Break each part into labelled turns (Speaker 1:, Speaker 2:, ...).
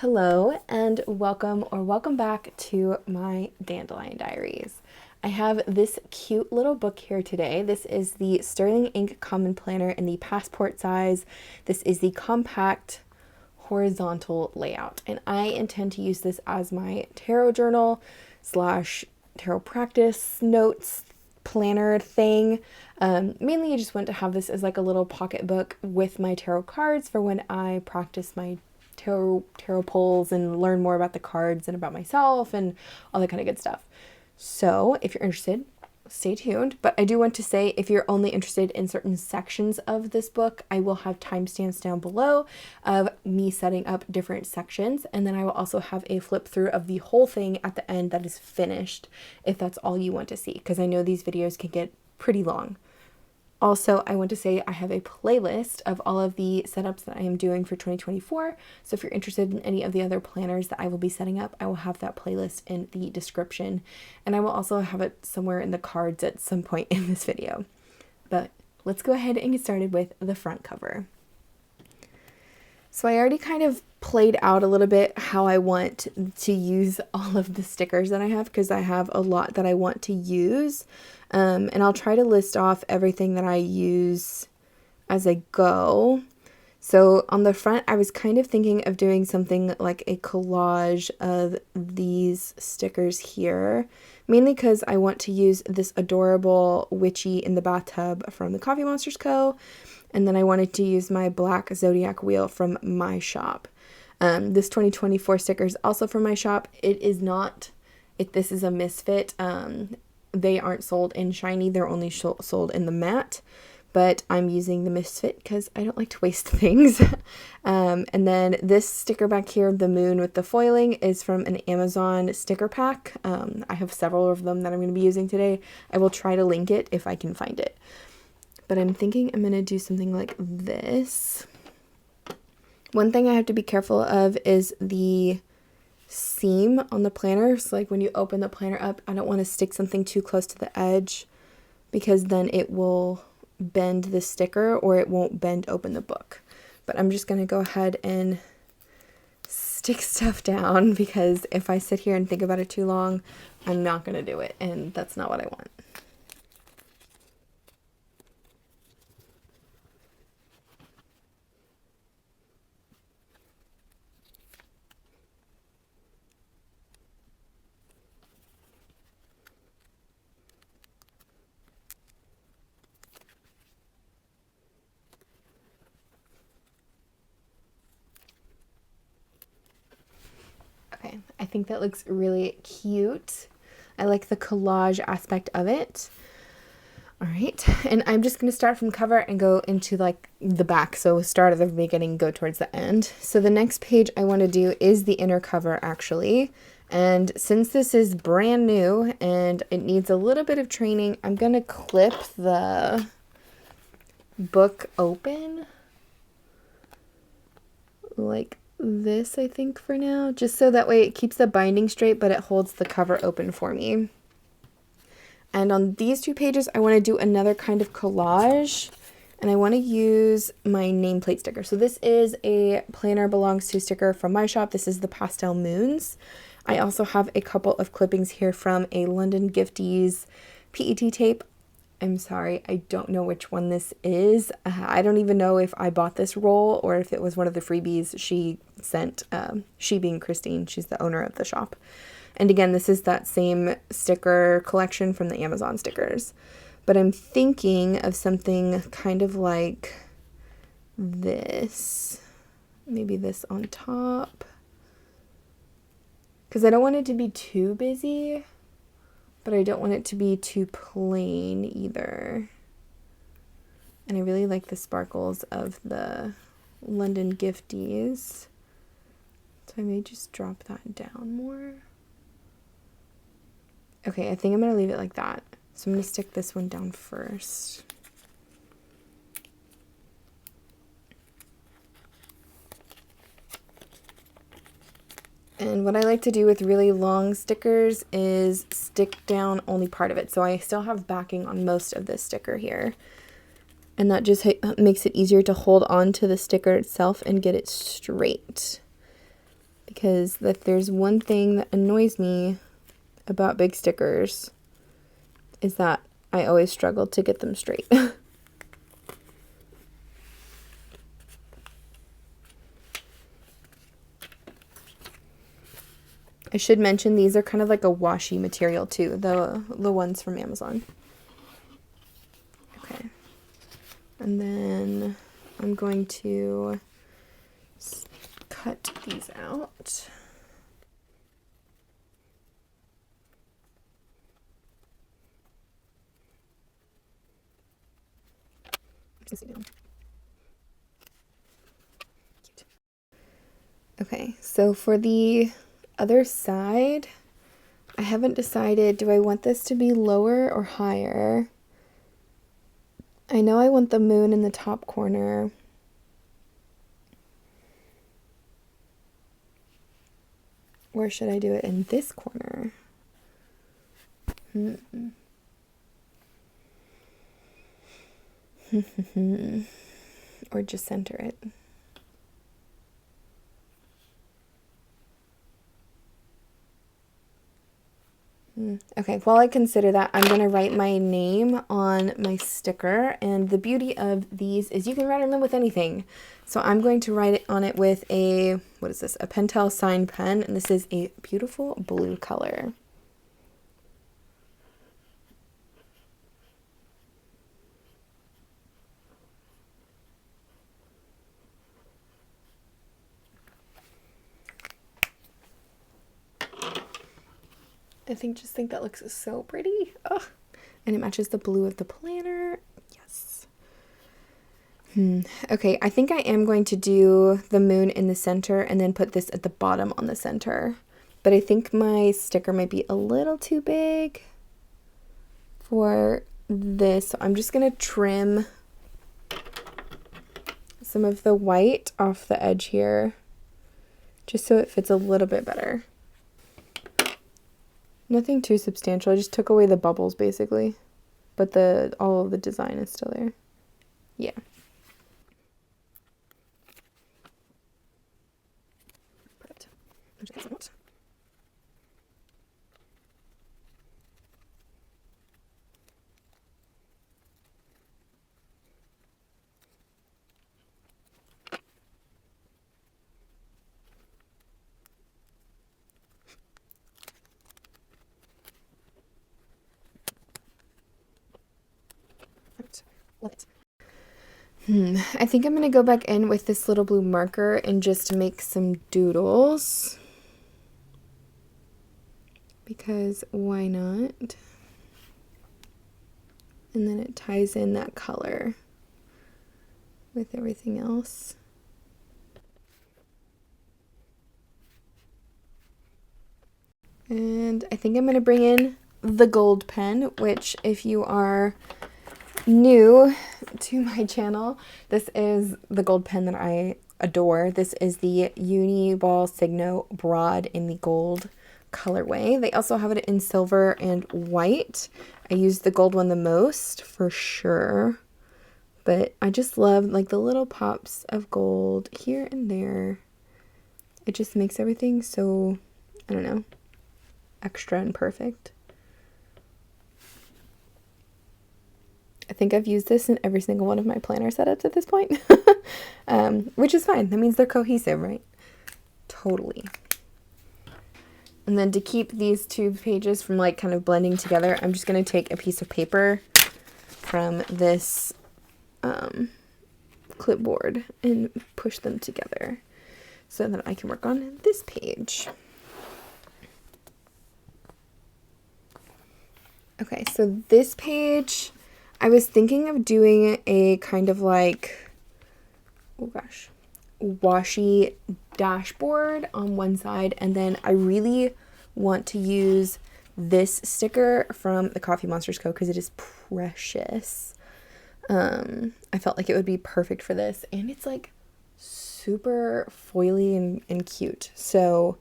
Speaker 1: Hello and welcome back to my Dandelion Diaries. I have this cute little book here today. This is the Sterling Ink Common Planner in the passport size. This is the compact horizontal layout, and I intend to use this as my tarot journal slash tarot practice notes planner thing. Mainly I just want to have this as like a little pocket book with my tarot cards for when I practice my tarot pulls and learn more about the cards and about myself and all that kind of good stuff. So if you're interested, stay tuned. But I do want to say, if you're only interested in certain sections of this book, I will have timestamps down below of me setting up different sections, and then I will also have a flip through of the whole thing at the end that is finished, if that's all you want to see, because I know these videos can get pretty long. Also, I want to say I have a playlist of all of the setups that I am doing for 2024. So if you're interested in any of the other planners that I will be setting up, I will have that playlist in the description. And I will also have it somewhere in the cards at some point in this video. But let's go ahead and get started with the front cover. So I already kind of played out a little bit how I want to use all of the stickers that I have, because I have a lot that I want to use. And I'll try to list off everything that I use as I go. So on the front, I was kind of thinking of doing something like a collage of these stickers here, mainly because I want to use this adorable witchy in the bathtub from the Coffee Monsters Co. And then I wanted to use my black zodiac wheel from my shop. This 2024 sticker is also from my shop. It is not, this is a misfit. They aren't sold in shiny, they're only sold in the matte, but I'm using the misfit because I don't like to waste things. And then this sticker back here, the moon with the foiling, is from an Amazon sticker pack. I have several of them that I'm going to be using today. I will try to link it if I can find it. But I'm thinking I'm going to do something like this. One thing I have to be careful of is the seam on the planner. So like when you open the planner up, I don't want to stick something too close to the edge, because then it will bend the sticker or it won't bend open the book. But I'm just going to go ahead and stick stuff down, because if I sit here and think about it too long, I'm not going to do it, and that's not what I want. Okay, I think that looks really cute. I like the collage aspect of it. All right, and I'm just going to start from cover and go into like the back. So start at the beginning, go towards the end. So the next page I want to do is the inner cover actually. And since this is brand new and it needs a little bit of training, I'm going to clip the book open like this, I think, for now, just so that way it keeps the binding straight, but it holds the cover open for me. And on these two pages, I want to do another kind of collage, and I want to use my nameplate sticker. So this is a Planner Belongs To sticker from my shop. This is the Pastel Moons. I also have a couple of clippings here from a London Gifties PET tape. I'm sorry, I don't know which one this is. I don't even know if I bought this roll or if it was one of the freebies she sent, she being Christine. She's the owner of the shop. And again, this is that same sticker collection from the Amazon stickers. But I'm thinking of something kind of like this. Maybe this on top. Because I don't want it to be too busy, but I don't want it to be too plain either. And I really like the sparkles of the London Gifties. So I may just drop that down more. Okay, I think I'm going to leave it like that. So I'm going to stick this one down first. And what I like to do with really long stickers is stick down only part of it. So I still have backing on most of this sticker here. And that just makes it easier to hold on to the sticker itself and get it straight. because if there's one thing that annoys me about big stickers is that I always struggle to get them straight. I should mention these are kind of like a washi material too, the ones from Amazon. Okay. And then I'm going to cut these out. Okay, so for the other side, I haven't decided, do I want this to be lower or higher? I know I want the moon in the top corner. Or should I do it in this corner? Or just center it. Okay, while I consider that, I'm going to write my name on my sticker, and the beauty of these is you can write on them with anything. So I'm going to write it on it with a, what is this, a Pentel sign pen, and this is a beautiful blue color. I just think that looks so pretty. Ugh. And it matches the blue of the planner. Yes. Okay, I think I am going to do the moon in the center and then put this at the bottom on the center. But I think my sticker might be a little too big for this. So I'm just going to trim some of the white off the edge here, just so it fits a little bit better. Nothing too substantial. I just took away the bubbles basically, but all of the design is still there. Yeah. Perfect. I'm just gonna get some. Love it. I think I'm going to go back in with this little blue marker and just make some doodles. Because why not? And then it ties in that color with everything else. And I think I'm going to bring in the gold pen, which if you are new to my channel, this is the gold pen that I adore. This is the Uniball Signo Broad in the gold colorway. They also have it in silver and white. I use the gold one the most for sure, but I just love like the little pops of gold here and there. It just makes everything so, I don't know, extra and perfect. I think I've used this in every single one of my planner setups at this point, which is fine. That means they're cohesive, right? Totally. And then to keep these two pages from like kind of blending together, I'm just going to take a piece of paper from this clipboard and push them together so that I can work on this page. Okay, so this page, I was thinking of doing a kind of like, oh gosh, washi dashboard on one side, and then I really want to use this sticker from the Coffee Monsters Co. because it is precious. I felt like it would be perfect for this, and it's like super foily and cute. So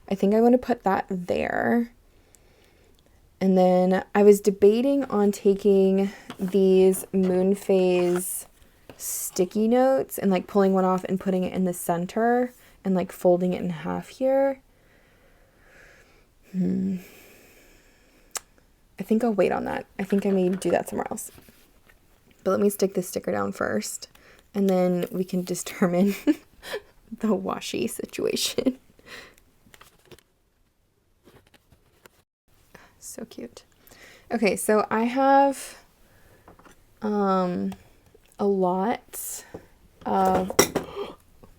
Speaker 1: I think I want to put that there. And then I was debating on taking these moon phase sticky notes and like pulling one off and putting it in the center and like folding it in half here. I think I'll wait on that. I think I may do that somewhere else. But let me stick this sticker down first, and then we can determine the washi situation. So cute. Okay, so I have a lot of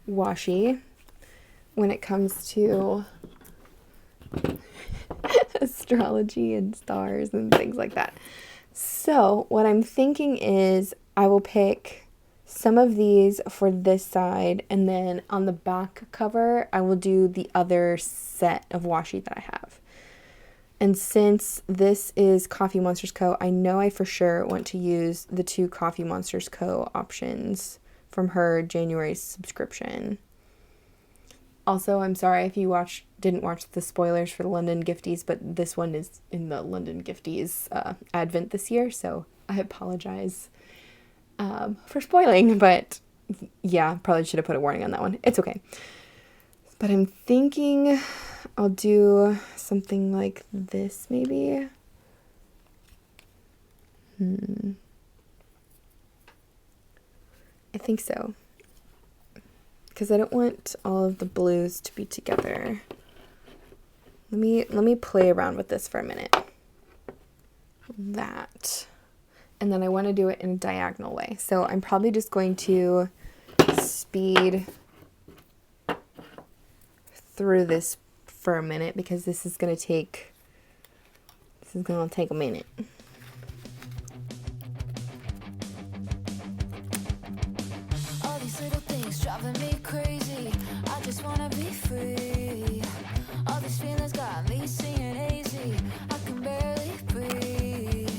Speaker 1: washi when it comes to astrology and stars and things like that. So what I'm thinking is I will pick some of these for this side, and then on the back cover I will do the other set of washi that I have. And since this is Coffee Monsters Co., I know I for sure want to use the 2 Coffee Monsters Co. options from her January subscription. Also, I'm sorry if you didn't watch the spoilers for the London Gifties, but this one is in the London Gifties advent this year, so I apologize for spoiling, but yeah, probably should have put a warning on that one. It's okay. But I'm thinking I'll do something like this, maybe. I think so. Because I don't want all of the blues to be together. Let me play around with this for a minute. That. And then I want to do it in a diagonal way. So I'm probably just going to speed through this for a minute, because this is going to take a minute.
Speaker 2: All these little things driving me crazy. I just wanna be free. All these feelings got me singing easy. I can barely breathe.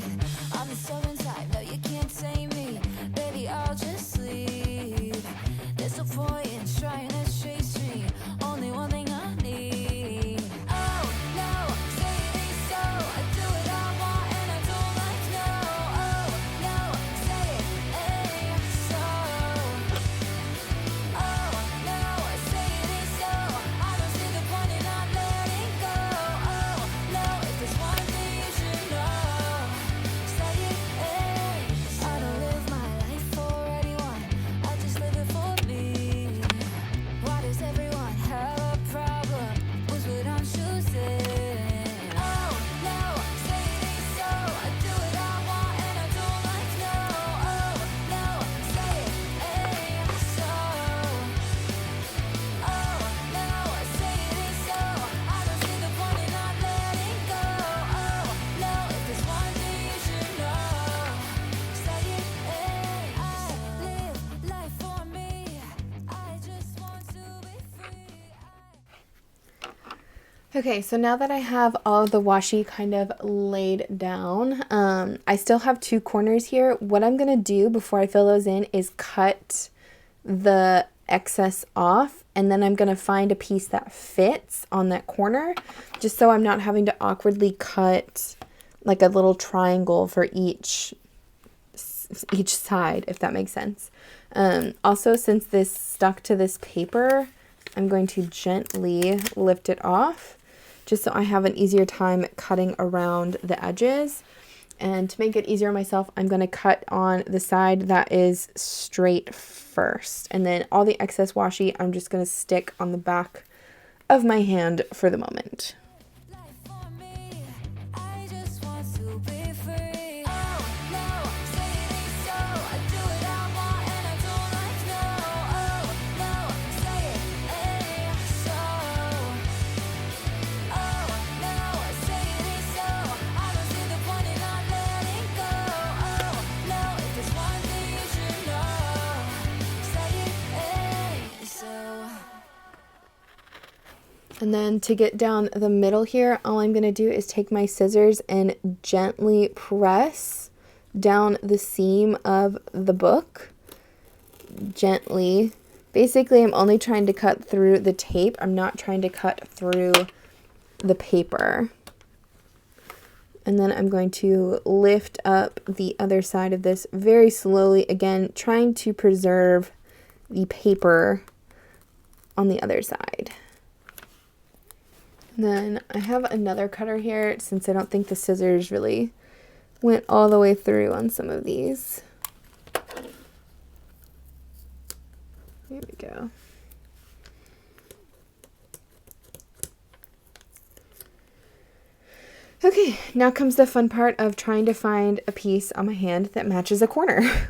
Speaker 2: I'm the stubborn type, no you can't tame me. Baby, I'll just leave. There's no point in trying to chase me. Only one thing I need. Oh no, say it ain't so. I do what I want and I don't like no. Oh no, say it ain't so. Oh no, say it ain't so. I don't see the point in not letting go. Oh no, if there's one thing you should know, say it ain't so. I don't live my life for anyone, I just live it for me. Why does everyone have a problem with what I'm choosing? Oh no, say it ain't so. I do what I want and I don't like no. Oh no, say it ain't so. Oh no, say it ain't so. I don't see the point in not letting go. Oh no, if there's one thing you should know, say it ain't so. I live life for me. I just want to be free.
Speaker 1: Okay, so now that I have all of the washi kind of laid down, I still have 2 corners here. What I'm going to do before I fill those in is cut the excess off, and then I'm going to find a piece that fits on that corner, just so I'm not having to awkwardly cut like a little triangle for each side, if that makes sense. Also, since this stuck to this paper, I'm going to gently lift it off, just so I have an easier time cutting around the edges. And to make it easier on myself, I'm going to cut on the side that is straight first. And then all the excess washi, I'm just going to stick on the back of my hand for the moment.
Speaker 2: Life for me. I just want to be free. Oh no, say it ain't so. I do what I want and I don't like no. Oh no, say it ain't so. Oh no, say it ain't so. I don't see the point in not letting go. Oh no, if there's one thing you should know, say it ain't so.
Speaker 1: And then to get down the middle here, all I'm going to do is take my scissors and gently press down the seam of the book. Gently. Basically, I'm only trying to cut through the tape. I'm not trying to cut through the paper. And then I'm going to lift up the other side of this very slowly, again, trying to preserve the paper on the other side. And then I have another cutter here since I don't think the scissors really went all the way through on some of these. There we go. Okay, now comes the fun part of trying to find a piece on my hand that matches a corner.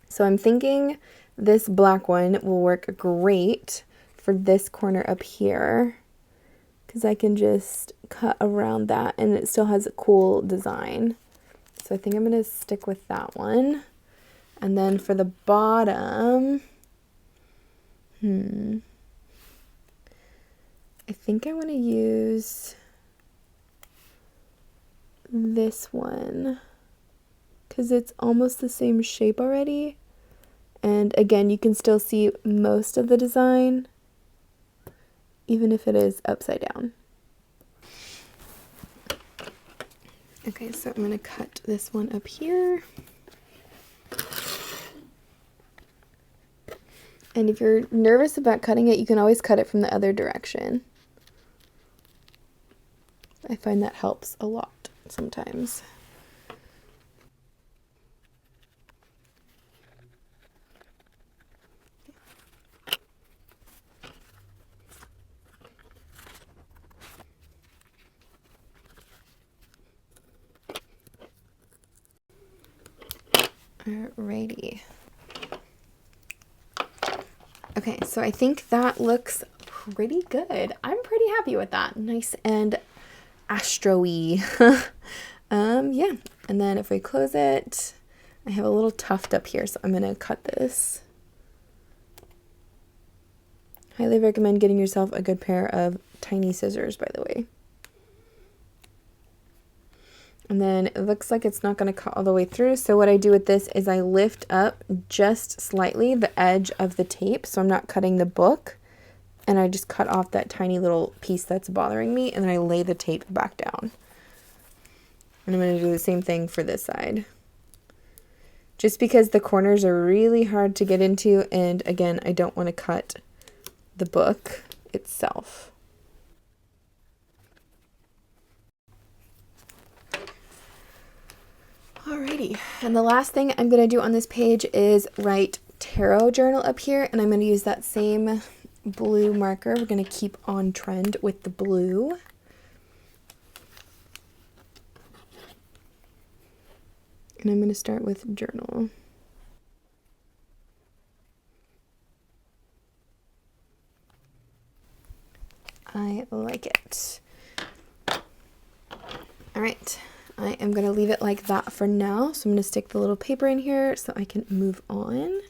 Speaker 1: So I'm thinking this black one will work great for this corner up here, because I can just cut around that and it still has a cool design. So I think I'm going to stick with that one. And then for the bottom, I think I want to use this one because it's almost the same shape already. And again, you can still see most of the design, even if it is upside down. Okay, so I'm going to cut this one up here. And if you're nervous about cutting it, you can always cut it from the other direction. I find that helps a lot sometimes. Alrighty. Okay, so I think that looks pretty good. I'm pretty happy with that. Nice and astro-y. Yeah. And then if we close it, I have a little tuft up here, so I'm going to cut this. Highly recommend getting yourself a good pair of tiny scissors, by the way. And then it looks like it's not going to cut all the way through. So what I do with this is I lift up just slightly the edge of the tape, so I'm not cutting the book. And I just cut off that tiny little piece that's bothering me, and then I lay the tape back down. And I'm going to do the same thing for this side. Just because the corners are really hard to get into, and again, I don't want to cut the book itself. Alrighty, and the last thing I'm going to do on this page is write tarot journal up here, and I'm going to use that same blue marker. We're going to keep on trend with the blue. And I'm going to start with journal. I like it. All right. I am going to leave it like that for now. So I'm going to stick the little paper in here so I can move on.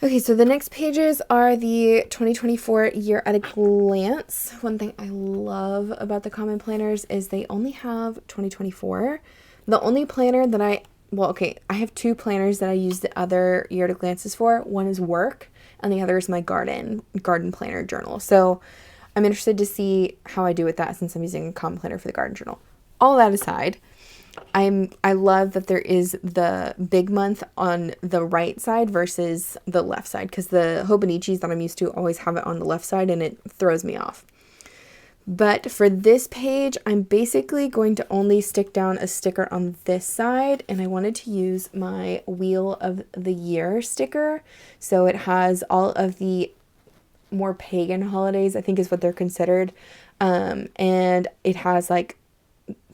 Speaker 1: Okay, so the next pages are the 2024 year at a glance. One thing I love about the common planners is they only have 2024. The only planner that I have two planners that I use the other year at a glances for. One is work and the other is my garden planner journal. So I'm interested to see how I do with that since I'm using a common planner for the garden journal. All that aside, I love that there is the big month on the right side versus the left side, because the Hobonichis that I'm used to always have it on the left side and it throws me off. But for this page, I'm basically going to only stick down a sticker on this side, and I wanted to use my Wheel of the Year sticker. So it has all of the more pagan holidays, I think is what they're considered. And it has like,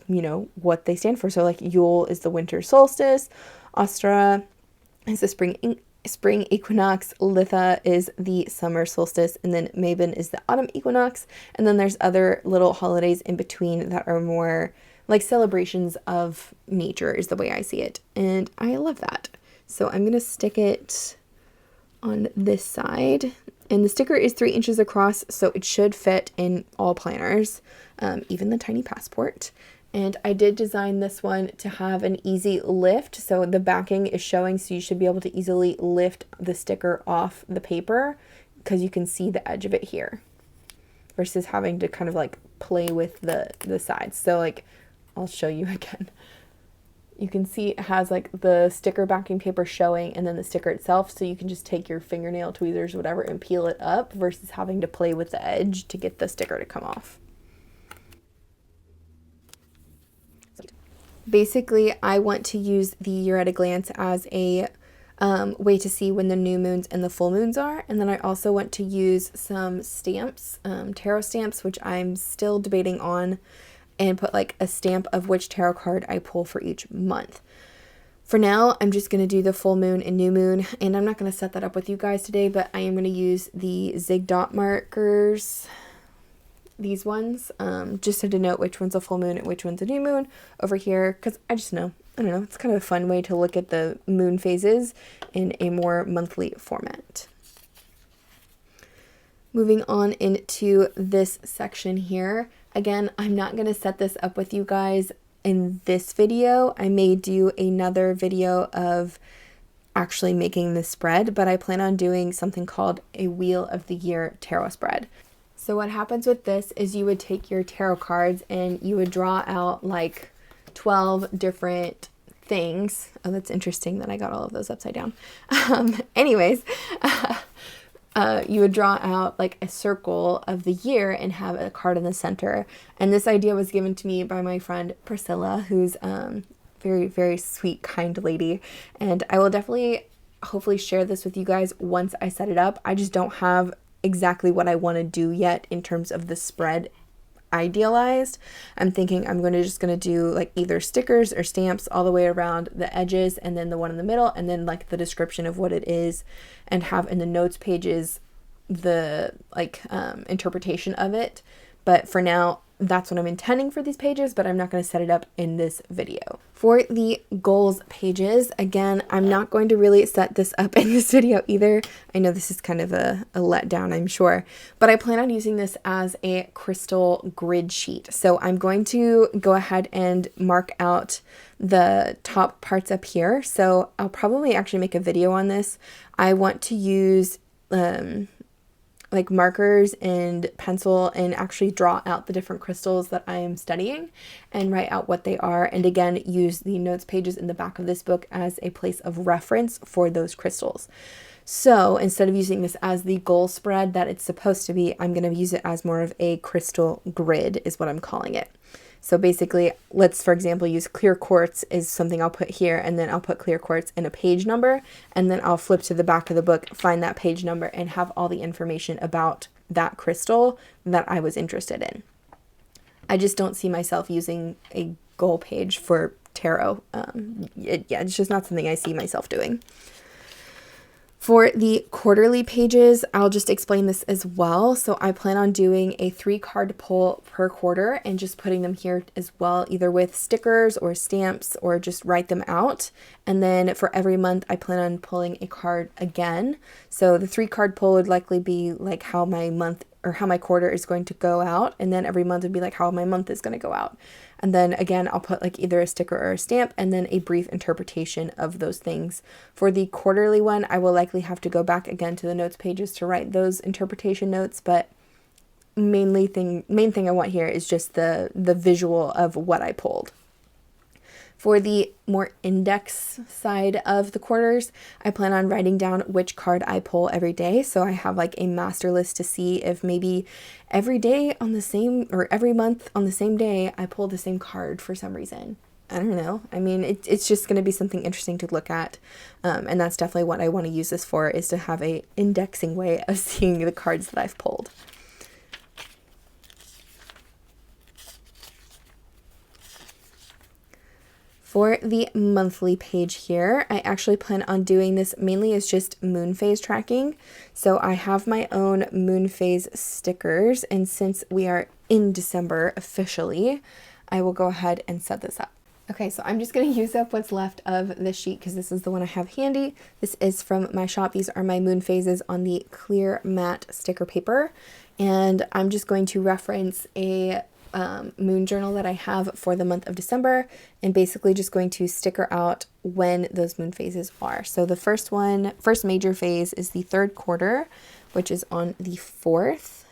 Speaker 1: you know, what they stand for. So like Yule is the winter solstice, Astra is the spring equinox, Litha is the summer solstice, and then Mabon is the autumn equinox. And then there's other little holidays in between that are more like celebrations of nature is the way I see it. And I love that. So I'm going to stick it on this side. And the sticker is 3 inches across, so it should fit in all planners, even the tiny passport. And I did design this one to have an easy lift. So the backing is showing, so you should be able to easily lift the sticker off the paper because you can see the edge of it here versus having to kind of like play with the sides. So like, I'll show you again. You can see it has like the sticker backing paper showing and then the sticker itself, so you can just take your fingernail tweezers or whatever and peel it up versus having to play with the edge to get the sticker to come off. Basically, I want to use the Year at a Glance as a way to see when the new moons and the full moons are. And then I also want to use some stamps, tarot stamps, which I'm still debating on, and put like a stamp of which tarot card I pull for each month. For now, I'm just going to do the full moon and new moon, and I'm not going to set that up with you guys today, but I am going to use the zig dot markers, these ones, just to denote which one's a full moon and which one's a new moon over here, because I don't know, it's kind of a fun way to look at the moon phases in a more monthly format. Moving on into this section here. Again, I'm not going to set this up with you guys in this video. I may do another video of actually making this spread, but I plan on doing something called a Wheel of the Year tarot spread. So what happens with this is you would take your tarot cards and you would draw out like 12 different things. Oh, that's interesting that I got all of those upside down. Anyways, you would draw out like a circle of the year and have a card in the center. And this idea was given to me by my friend Priscilla, who's very, very sweet, kind lady. And I will definitely, hopefully share this with you guys once I set it up. I just don't have exactly what I want to do yet in terms of the spread idealized. I'm thinking I'm just going to do like either stickers or stamps all the way around the edges, and then the one in the middle, and then like the description of what it is, and have in the notes pages the like interpretation of it. But for now, that's what I'm intending for these pages, but I'm not going to set it up in this video. For the goals pages, again, I'm not going to really set this up in this video either. I know this is kind of a letdown, I'm sure, but I plan on using this as a crystal grid sheet. So I'm going to go ahead and mark out the top parts up here. So I'll probably actually make a video on this. I want to use like markers and pencil and actually draw out the different crystals that I am studying and write out what they are. And again, use the notes pages in the back of this book as a place of reference for those crystals. So instead of using this as the goal spread that it's supposed to be, I'm going to use it as more of a crystal grid is what I'm calling it. So basically, let's, for example, use clear quartz is something I'll put here, and then I'll put clear quartz in a page number, and then I'll flip to the back of the book, find that page number, and have all the information about that crystal that I was interested in. I just don't see myself using a goal page for tarot. It's just not something I see myself doing. For the quarterly pages, I'll just explain this as well. So I plan on doing a 3-card pull per quarter and just putting them here as well, either with stickers or stamps, or just write them out. And then for every month, I plan on pulling a card again. So the 3-card pull would likely be like how my month or how my quarter is going to go out. And then every month would be like how my month is going to go out. And then again, I'll put like either a sticker or a stamp and then a brief interpretation of those things. For the quarterly one, I will likely have to go back again to the notes pages to write those interpretation notes, but main thing I want here is just the visual of what I pulled. For the more index side of the quarters, I plan on writing down which card I pull every day. So I have like a master list to see if maybe every day on the same, or every month on the same day, I pull the same card for some reason. I don't know. I mean, it's just going to be something interesting to look at. And that's definitely what I want to use this for, is to have a indexing way of seeing the cards that I've pulled. For the monthly page here, I actually plan on doing this mainly as just moon phase tracking. So I have my own moon phase stickers, and since we are in December officially, I will go ahead and set this up. Okay, so I'm just going to use up what's left of this sheet because this is the one I have handy. This is from my shop. These are my moon phases on the clear matte sticker paper, and I'm just going to reference a moon journal that I have for the month of December, and basically just going to sticker out when those moon phases are. So the first major phase is the 3rd quarter, which is on the 4th.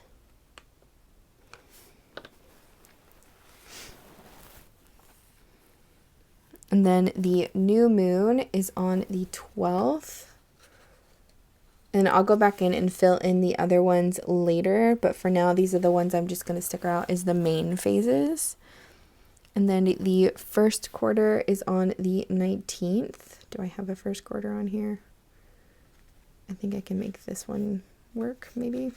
Speaker 1: And then the new moon is on the 12th. And I'll go back in and fill in the other ones later, but for now, these are the ones I'm just going to stick out as the main phases. And then the first quarter is on the 19th. Do I have a first quarter on here? I think I can make this one work, maybe.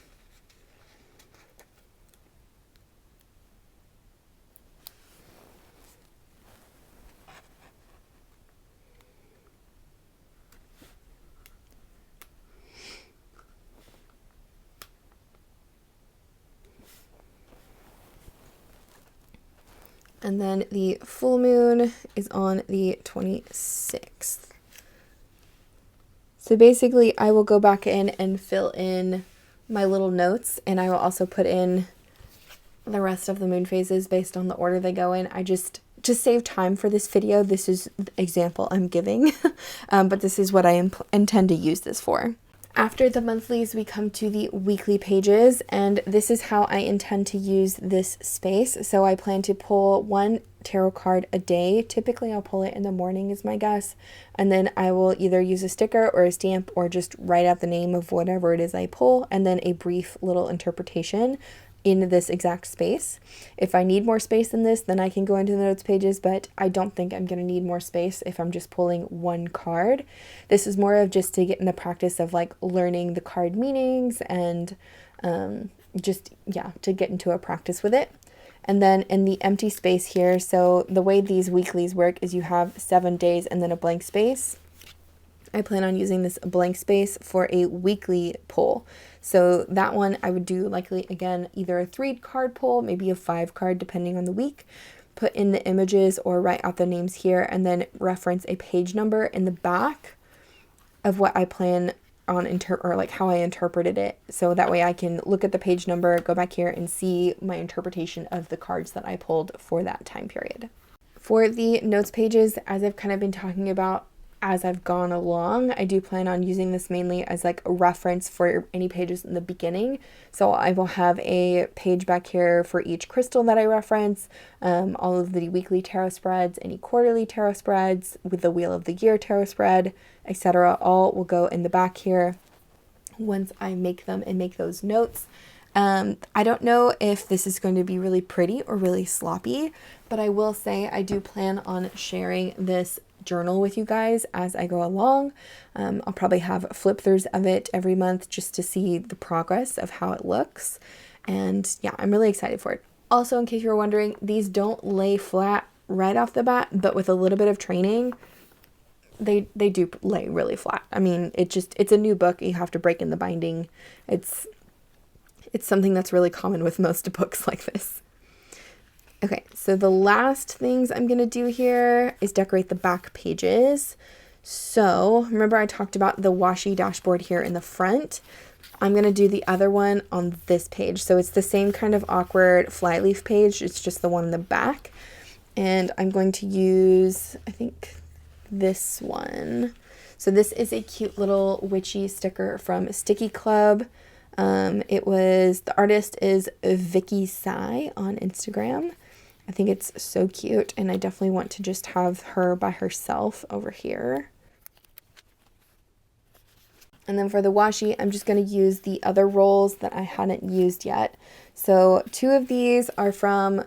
Speaker 1: And then the full moon is on the 26th. So basically, I will go back in and fill in my little notes, and I will also put in the rest of the moon phases based on the order they go in. I just to save time for this video, this is the example I'm giving, but this is what I intend to use this for. After the monthlies, we come to the weekly pages, and this is how I intend to use this space. So I plan to pull one tarot card a day. Typically, I'll pull it in the morning is my guess, and then I will either use a sticker or a stamp or just write out the name of whatever it is I pull, and then a brief little interpretation in this exact space. If I need more space than this, then I can go into the notes pages, but I don't think I'm going to need more space if I'm just pulling one card. This is more of just to get in the practice of like learning the card meanings and just, yeah, to get into a practice with it. And then in the empty space here, so the way these weeklies work is you have 7 days and then a blank space. I plan on using this blank space for a weekly pull. So that one I would do likely, again, either a 3 card pull, maybe a 5 card, depending on the week. Put in the images or write out the names here, and then reference a page number in the back of what I plan on or like how I interpreted it. So that way I can look at the page number, go back here and see my interpretation of the cards that I pulled for that time period. For the notes pages, as I've kind of been talking about as I've gone along, I do plan on using this mainly as like a reference for any pages in the beginning. So I will have a page back here for each crystal that I reference, all of the weekly tarot spreads, any quarterly tarot spreads with the Wheel of the Year tarot spread, etc. All will go in the back here once I make them and make those notes. I don't know if this is going to be really pretty or really sloppy, but I will say I do plan on sharing this journal with you guys as I go along. I'll probably have flip throughs of it every month just to see the progress of how it looks. And yeah, I'm really excited for it. Also, in case you're wondering, these don't lay flat right off the bat, but with a little bit of training, they do lay really flat. I mean, it's a new book. You have to break in the binding. It's something that's really common with most books like this. Okay, so the last things I'm going to do here is decorate the back pages. So remember I talked about the washi dashboard here in the front. I'm going to do the other one on this page. So it's the same kind of awkward Flyleaf page. It's just the one in the back. And I'm going to use, I think, this one. So this is a cute little witchy sticker from Sticky Club. The artist is Vicky Sai on Instagram. I think it's so cute, and I definitely want to just have her by herself over here. And then for the washi, I'm just going to use the other rolls that I hadn't used yet. So 2 of these are from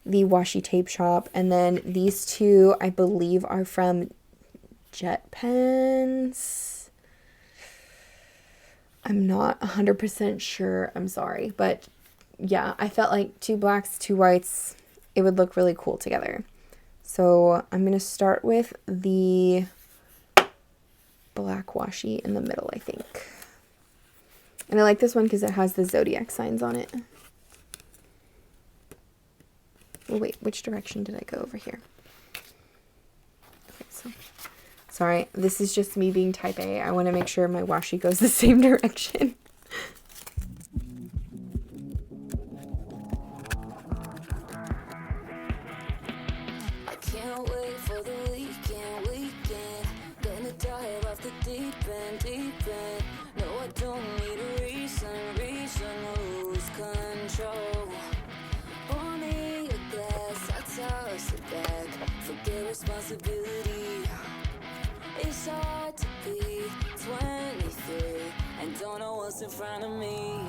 Speaker 1: the washi tape shop, and then these 2, I believe, are from Jet Pens. I'm not 100% sure, I'm sorry, but yeah, I felt like 2 blacks, 2 whites, it would look really cool together. So I'm going to start with the black washi in the middle, I think. And I like this one because it has the zodiac signs on it. Oh wait, which direction did I go over here? Okay, so sorry, this is just me being type A. I want to make sure my washi goes the same direction.
Speaker 2: Can't wait for the weekend. Gonna dive off the deep end. No, I don't need a reason to lose control. Pour me a glass, I toss it back. Forget responsibility. It's hard to be 23 and don't know what's in front of me.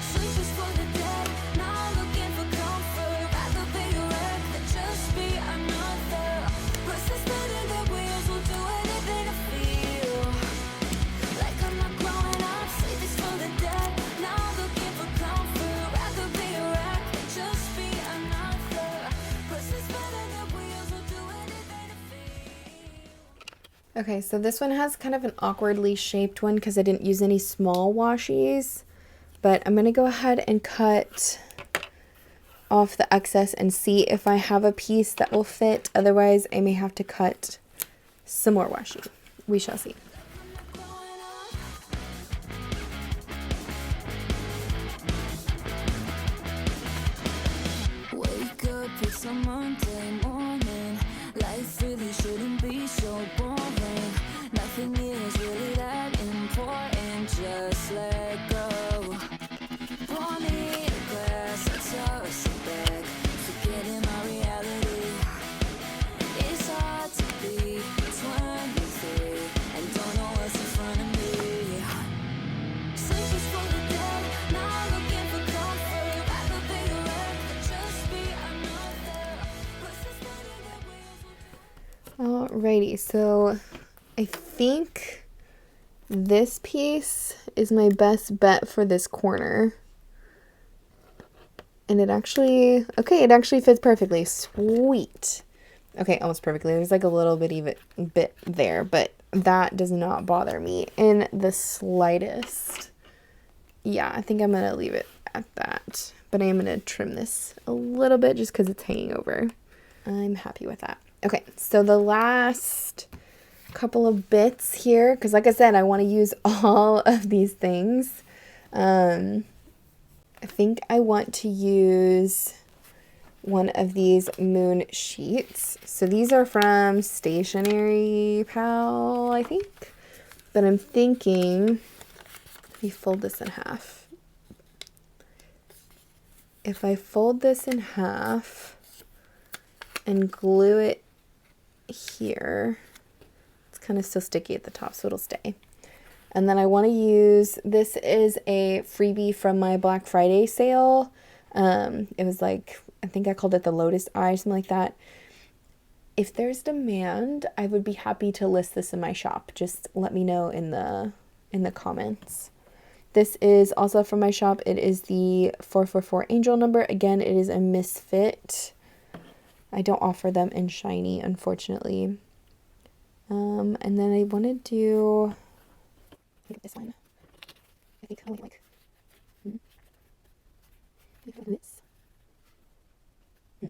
Speaker 2: Sleep is for the dead, now I'm looking for comfort. Rather be a wreck than just be another person spinning their wheels. Will do anything to feel like I'm not growing up. Sleep is for the dead, now I'm looking for comfort. Rather be a wreck than just be another person spinning their wheels. Will do anything to feel.
Speaker 1: Okay, so this one has kind of an awkwardly shaped one because I didn't use any small washies. But I'm going to go ahead and cut off the excess and see if I have a piece that will fit. Otherwise, I may have to cut some more washi. We shall see.
Speaker 2: Wake up, it's a Monday morning. Life really shouldn't be so boring. Nothing is really that important. Just let go. Pour me a glass, I toss it back. Forgetting my reality. It's hard to be 23 and don't know what's in front of me. Sleep is for the dead, now I'm looking for comfort. Rather be a wreck than just be another person spinning their wheels.
Speaker 1: Alrighty, so I think this piece is my best bet for this corner. And it actually fits perfectly. Sweet. Okay, almost perfectly. There's like a little bit there, but that does not bother me in the slightest. Yeah, I think I'm going to leave it at that. But I am going to trim this a little bit just because it's hanging over. I'm happy with that. Okay, so the last couple of bits here, because like I said, I want to use all of these things. I think I want to use one of these moon sheets. So these are from Stationery Pal, I think. But I'm thinking, let me fold this in half. If I fold this in half and glue it here, it's kind of still sticky at the top, so it'll stay. And then I want to use, this is a freebie from my Black Friday sale. It was like, I think I called it the Lotus Eye, something like that. If there's demand, I would be happy to list this in my shop. Just let me know in the comments. This is also from my shop. It is the 444 Angel number. Again, it is a misfit. I don't offer them in shiny, unfortunately. And then I want to do, look at this one. I think I like this. I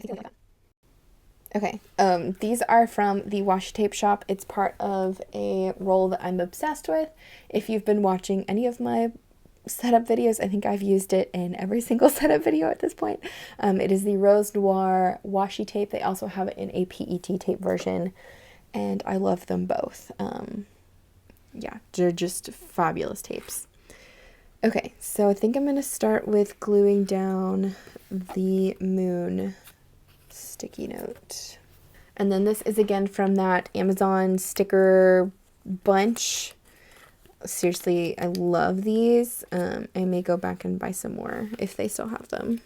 Speaker 1: think I like that. Okay, these are from the washi tape shop. It's part of a roll that I'm obsessed with. If you've been watching any of my setup videos, I think I've used it in every single setup video at this point. It is the Rose Noir washi tape. They also have it in a PET tape version, and I love them both. Yeah, they're just fabulous tapes. Okay, so I think I'm going to start with gluing down the moon sticky note. And then this is again from that Amazon sticker bunch. Seriously, I love these. I may go back and buy some more if they still have them.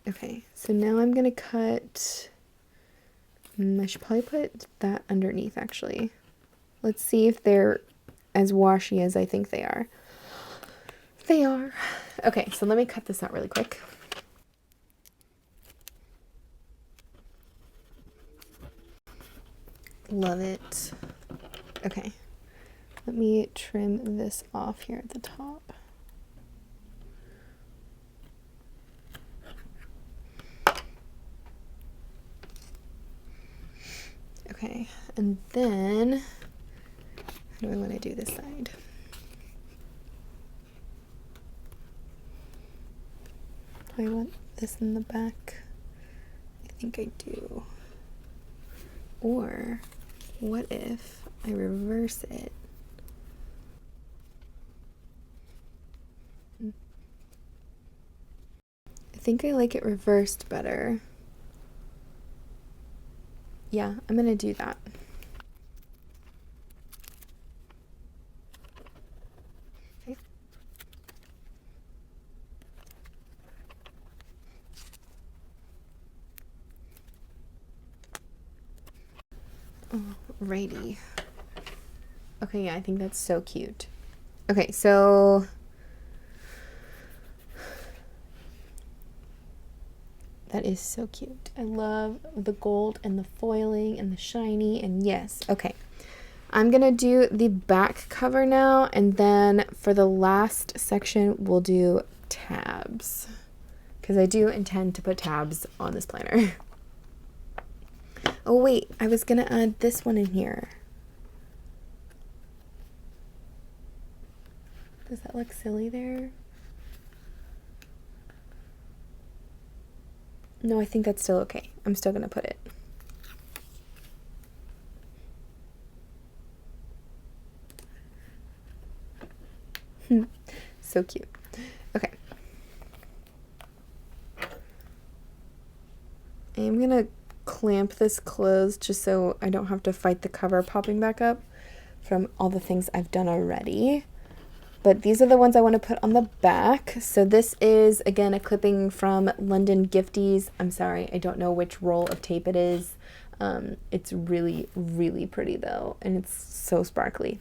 Speaker 1: Okay, so now I'm going to cut, I should probably put that underneath actually. Let's see if they're as washi as I think they are. They are. Okay, so let me cut this out really quick. Love it. Okay, let me trim this off here at the top. Okay, and then how do I want to do this side? Do I want this in the back? I think I do. Or what if I reverse it? I I think I like it reversed better. Yeah, I'm gonna do that. Okay. Alrighty. Okay, yeah, I think that's so cute. Okay, so that is so cute. I love the gold and the foiling and the shiny, and yes. Okay, I'm gonna do the back cover now, and then for the last section we'll do tabs, because I do intend to put tabs on this planner. Oh wait, I was gonna add this one in here. Does that look silly there? No, I think that's still okay. I'm still gonna put it. So cute. Okay. I'm gonna clamp this closed just so I don't have to fight the cover popping back up from all the things I've done already. But these are the ones I want to put on the back. So this is, again, a clipping from London Gifties. I'm sorry, I don't know which roll of tape it is. It's really, really pretty though, and it's so sparkly.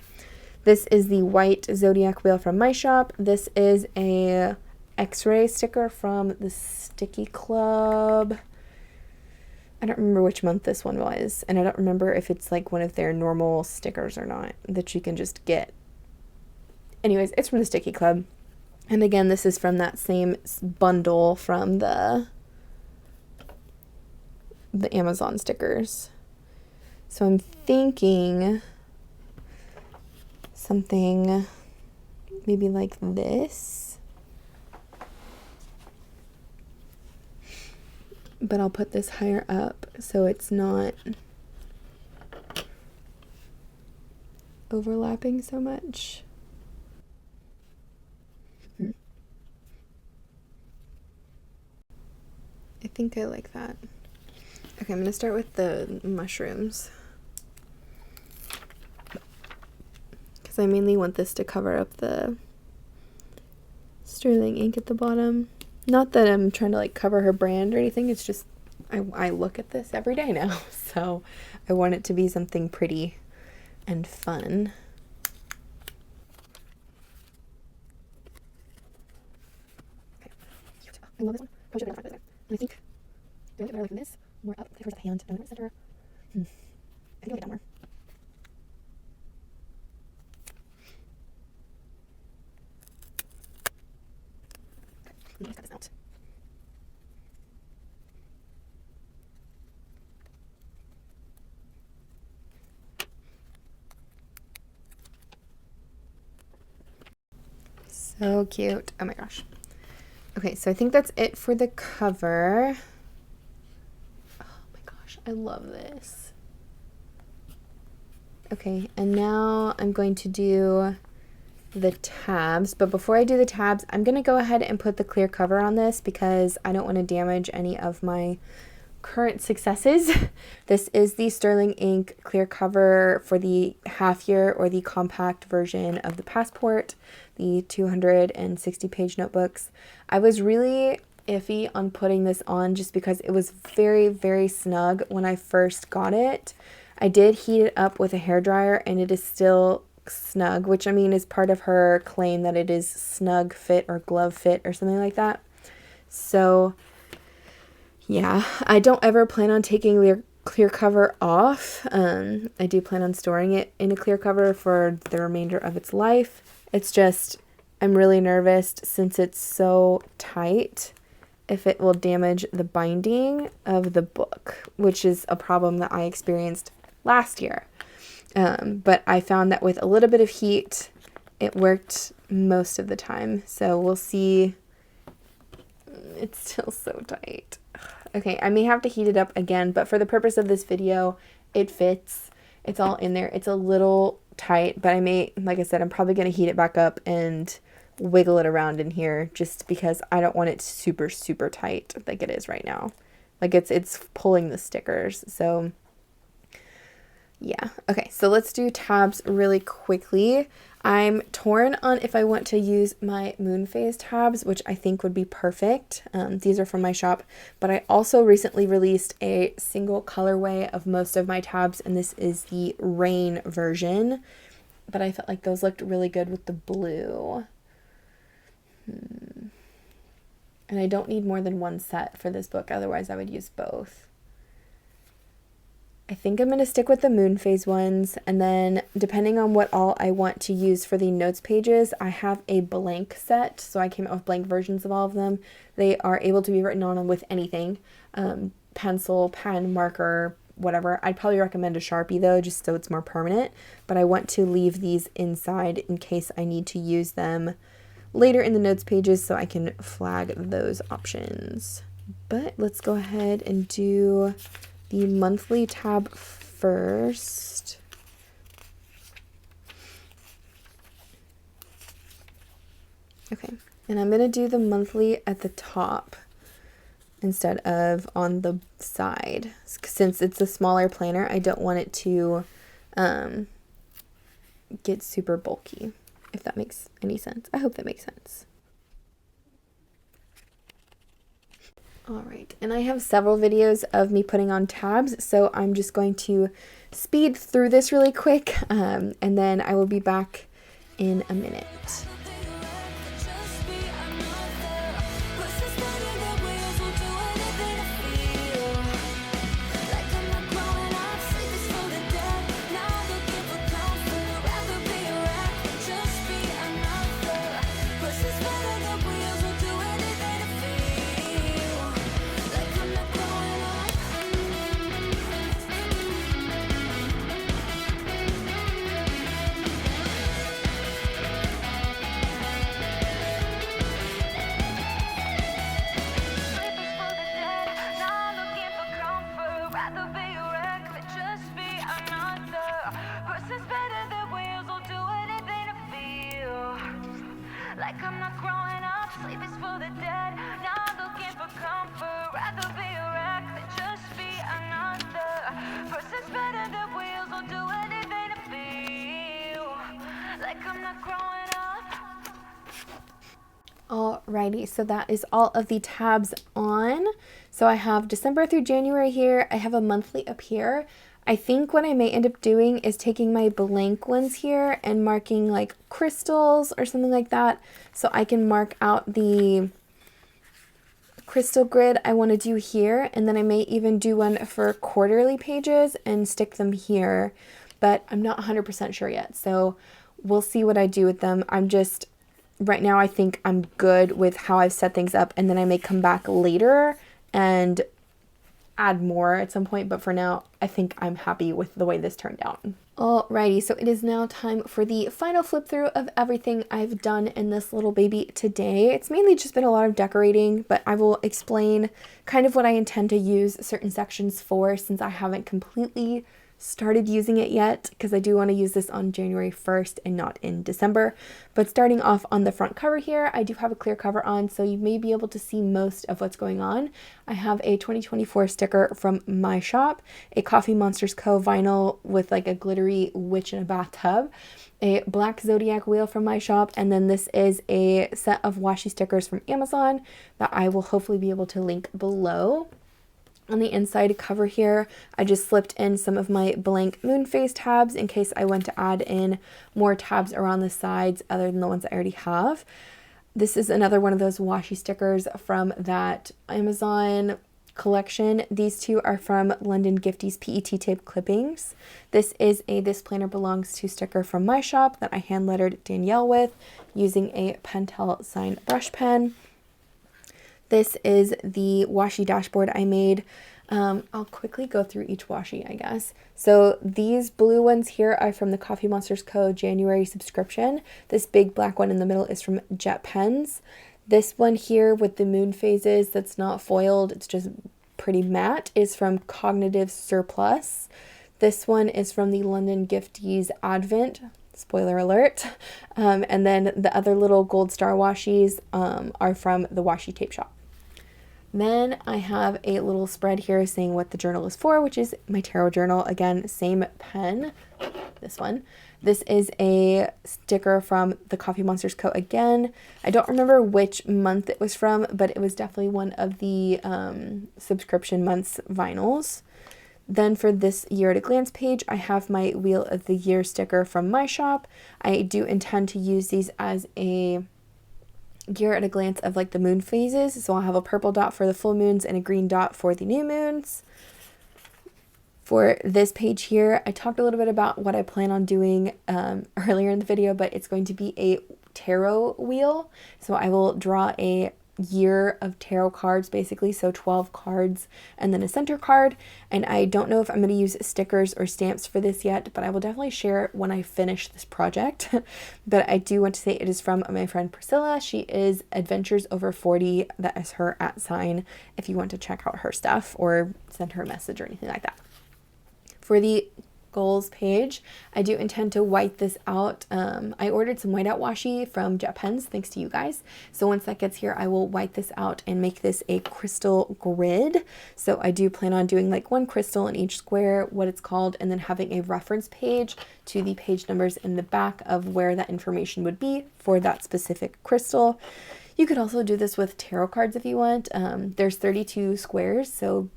Speaker 1: This is the white zodiac wheel from my shop. This is a X-ray sticker from the Sticky Club. I don't remember which month this one was, and I don't remember if it's like one of their normal stickers or not that you can just get. Anyways, it's from the Sticky Club. And again, this is from that same bundle from the Amazon stickers. So I'm thinking something maybe like this. But I'll put this higher up so it's not overlapping so much. I think I like that. Okay, I'm gonna start with the mushrooms, because I mainly want this to cover up the sterling ink at the bottom. Not that I'm trying to like cover her brand or anything, it's just I look at this every day now, so I want it to be something pretty and fun. Okay. I love this one. Probably should have done it. And I think, do I like it better like this? More up, like towards the hand, and then center. I think I'll get down more. Let me just cut this out. So cute. Oh my gosh. Okay, so I think that's it for the cover. Oh my gosh, I love this. Okay, and now I'm going to do the tabs, but before I do the tabs, I'm going to go ahead and put the clear cover on this because I don't want to damage any of my current successes. This is the Sterling Ink clear cover for the half year or the compact version of the Passport, the 260 page notebooks. I was really iffy on putting this on just because it was very, very snug when I first got it. I did heat it up with a hairdryer and it is still snug, which I mean is part of her claim that it is snug fit or glove fit or something like that. So yeah, I don't ever plan on taking clear cover off. I do plan on storing it in a clear cover for the remainder of its life. It's just, I'm really nervous since it's so tight if it will damage the binding of the book, which is a problem that I experienced last year. But I found that with a little bit of heat, it worked most of the time. So we'll see. It's still so tight. Okay, I may have to heat it up again, but for the purpose of this video, it fits. It's all in there. It's a little tight, but I may, like I said, I'm probably going to heat it back up and wiggle it around in here just because I don't want it super, super tight like it is right now. Like it's pulling the stickers. So yeah. Okay, so let's do tabs really quickly. I'm torn on if I want to use my moon phase tabs, which I think would be perfect. These are from my shop, but I also recently released a single colorway of most of my tabs, and this is the rain version, but I felt like those looked really good with the blue. And I don't need more than one set for this book, otherwise I would use both. I think I'm going to stick with the moon phase ones, and then depending on what all I want to use for the notes pages, I have a blank set, so I came out with blank versions of all of them. They are able to be written on with anything, pencil, pen, marker, whatever. I'd probably recommend a Sharpie though, just so it's more permanent, but I want to leave these inside in case I need to use them later in the notes pages so I can flag those options. But let's go ahead and do the monthly tab first. Okay, and I'm going to do the monthly at the top instead of on the side. Since it's a smaller planner, I don't want it to get super bulky, if that makes any sense. I hope that makes sense. All right, and I have several videos of me putting on tabs, so I'm just going to speed through this really quick, and then I will be back in a minute.
Speaker 2: Like I'm not growing up, sleep is for the dead. Not looking for comfort, rather be a wreck than just be another. Person's better, the wheels will do anything to feel like I'm not growing up.
Speaker 1: Alrighty, so that is all of the tabs on. So I have December through January here. I have a monthly up here. I think what I may end up doing is taking my blank ones here and marking like crystals or something like that, so I can mark out the crystal grid I want to do here, and then I may even do one for quarterly pages and stick them here, but I'm not 100% sure yet, so we'll see what I do with them. I'm just, right now I think I'm good with how I've set things up, and then I may come back later and add more at some point, but for now I think I'm happy with the way this turned out. Alrighty, so it is now time for the final flip through of everything I've done in this little baby today. It's mainly just been a lot of decorating, but I will explain kind of what I intend to use certain sections for, since I haven't completely started using it yet, because I do want to use this on January 1st and not in December. But starting off on the front cover here, I do have a clear cover on, so you may be able to see most of what's going on. I have a 2024 sticker from my shop, a Coffee Monsters Co. vinyl with like a glittery witch in a bathtub, a black zodiac wheel from my shop, and then this is a set of washi stickers from Amazon that I will hopefully be able to link below. On the inside cover here, I just slipped in some of my blank moon phase tabs in case I want to add in more tabs around the sides other than the ones I already have. This is another one of those washi stickers from that Amazon collection. These two are from London Gifties PET tape clippings. This is a This Planner Belongs To sticker from my shop that I hand lettered Danielle with using a Pentel sign brush pen. This is the washi dashboard I made. I'll quickly go through each washi, I guess. So these blue ones here are from the Coffee Monsters Co. January subscription. This big black one in the middle is from Jet Pens. This one here with the moon phases that's not foiled, it's just pretty matte, is from Cognitive Surplus. This one is from the London Gifties Advent spoiler alert. And then the other little gold star washies are from the Washi tape shop. Then I have a little spread here saying what the journal is for, which is my tarot journal. Again, same pen, this one. This is a sticker from the Coffee Monsters Co. again. I don't remember which month it was from, but it was definitely one of the subscription months vinyls. Then for this year at a glance page, I have my Wheel of the Year sticker from my shop. I do intend to use these as a year at a glance of like the moon phases. So I'll have a purple dot for the full moons and a green dot for the new moons. For this page here, I talked a little bit about what I plan on doing earlier in the video, but it's going to be a tarot wheel. So I will draw a year of tarot cards basically, so 12 cards and then a center card. And I don't know if I'm going to use stickers or stamps for this yet, but I will definitely share it when I finish this project. But I do want to say it is from my friend Priscilla. She is Adventures Over 40. That is her @ if you want to check out her stuff or send her a message or anything like that. For the goals page, I do intend to white this out. I ordered some whiteout washi from Jet Pens, thanks to you guys. So once that gets here, I will white this out and make this a crystal grid. So I do plan on doing like one crystal in each square, what it's called, and then having a reference page to the page numbers in the back of where that information would be for that specific crystal. You could also do this with tarot cards if you want. There's 32 squares, so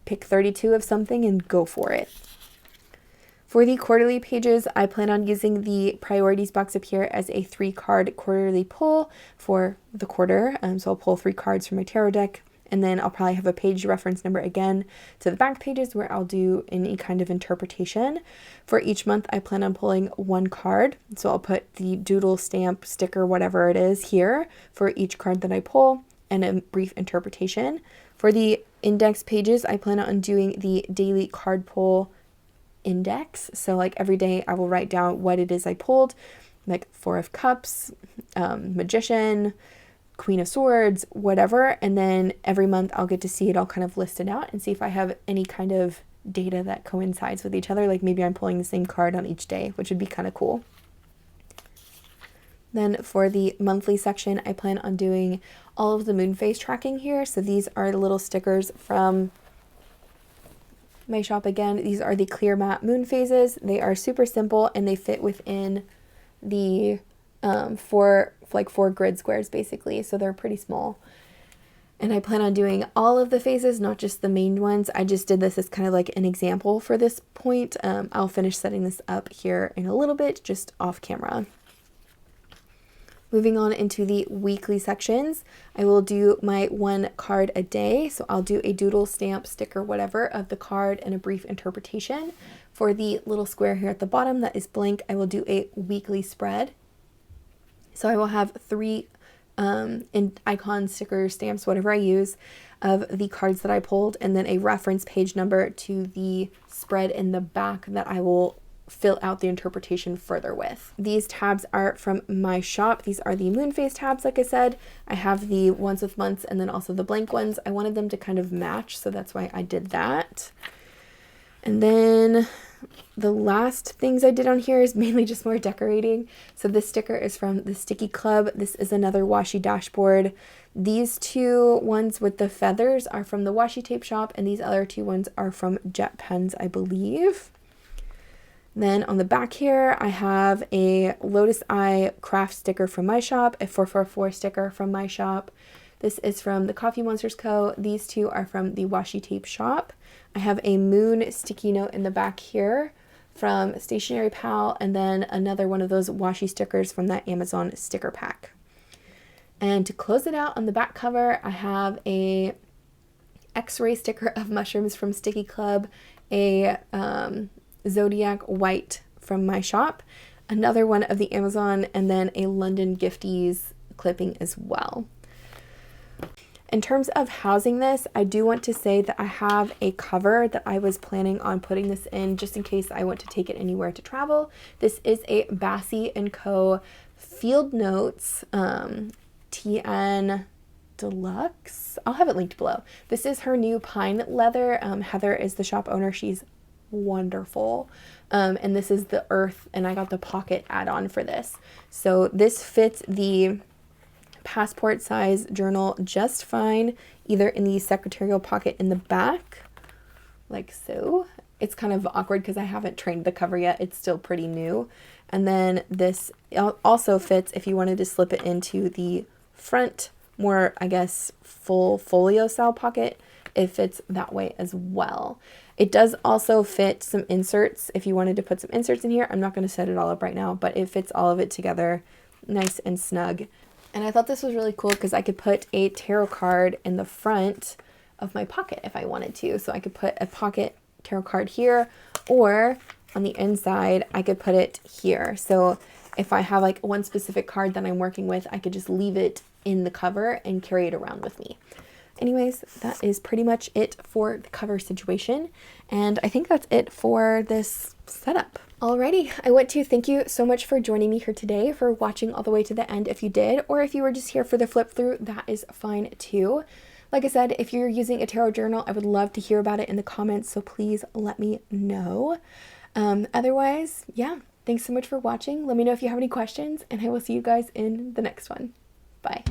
Speaker 1: pick 32 of something and go for it. For the quarterly pages, I plan on using the priorities box up here as a 3-card quarterly pull for the quarter. So I'll pull 3 cards from my tarot deck, and then I'll probably have a page reference number again to the back pages where I'll do any kind of interpretation. For each month, I plan on pulling 1 card. So I'll put the doodle, stamp, sticker, whatever it is here for each card that I pull and a brief interpretation. For the index pages, I plan on doing the daily card pull index. So like every day I will write down what it is I pulled, like 4 of Cups, Magician, Queen of Swords, whatever. And then every month I'll get to see it all kind of listed out and see if I have any kind of data that coincides with each other. Like maybe I'm pulling the same card on each day, which would be kind of cool. Then for the monthly section, I plan on doing all of the moon phase tracking here. So these are the little stickers from my shop again. These are the clear matte moon phases. They are super simple and they fit within the 4 grid squares basically, so they're pretty small. And I plan on doing all of the phases, not just the main ones. I just did this as kind of like an example for this point. I'll finish setting this up here in a little bit, just off camera. Moving on into the weekly sections, I will do my 1 card a day. So I'll do a doodle, stamp, sticker, whatever of the card and a brief interpretation. For the little square here at the bottom that is blank, I will do a weekly spread. So I will have 3 icons, stickers, stamps, whatever I use of the cards that I pulled, and then a reference page number to the spread in the back that I will fill out the interpretation further with. These tabs are from my shop. These are the moon phase tabs, like I said. I have the ones with months and then also the blank ones. I wanted them to kind of match, so that's why I did that. And then the last things I did on here is mainly just more decorating. So this sticker is from the Sticky Club. This is another washi dashboard. These 2 ones with the feathers are from the Washi tape shop, and these other 2 ones are from Jet Pens, I believe. Then on the back here, I have a Lotus Eye craft sticker from my shop, a 444 sticker from my shop. This is from the Coffee Monsters Co. These 2 are from the Washi tape shop. I have a moon sticky note in the back here from Stationery Pal, and then another one of those washi stickers from that Amazon sticker pack. And to close it out on the back cover, I have a X-ray sticker of mushrooms from Sticky Club, a Zodiac white from my shop, another one of the Amazon, and then a London Gifties clipping as well. In terms of housing this, I do want to say that I have a cover that I was planning on putting this in just in case I want to take it anywhere to travel. This is a Bassey & Co. Field Notes TN Deluxe. I'll have it linked below. This is her new pine leather. Heather is the shop owner. She's wonderful. And this is the earth, and I got the pocket add-on for this. So this fits the passport size journal just fine, either in the secretarial pocket in the back, like so. It's kind of awkward because I haven't trained the cover yet. It's still pretty new. And then this also fits if you wanted to slip it into the front, more, I guess, full folio style pocket. It fits that way as well. It does also fit some inserts if you wanted to put some inserts in here. I'm not going to set it all up right now, but it fits all of it together nice and snug. And I thought this was really cool because I could put a tarot card in the front of my pocket if I wanted to. So I could put a pocket tarot card here, or on the inside I could put it here. So if I have like one specific card that I'm working with, I could just leave it in the cover and carry it around with me. Anyways, that is pretty much it for the cover situation, and I think that's it for this setup. Alrighty, I want to thank you so much for joining me here today, for watching all the way to the end if you did, or if you were just here for the flip through, that is fine too. Like I said, if you're using a tarot journal, I would love to hear about it in the comments, so please let me know. Otherwise, yeah, thanks so much for watching. Let me know if you have any questions, and I will see you guys in the next one. Bye.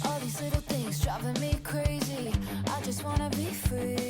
Speaker 2: All these little things driving me crazy. I just wanna be free.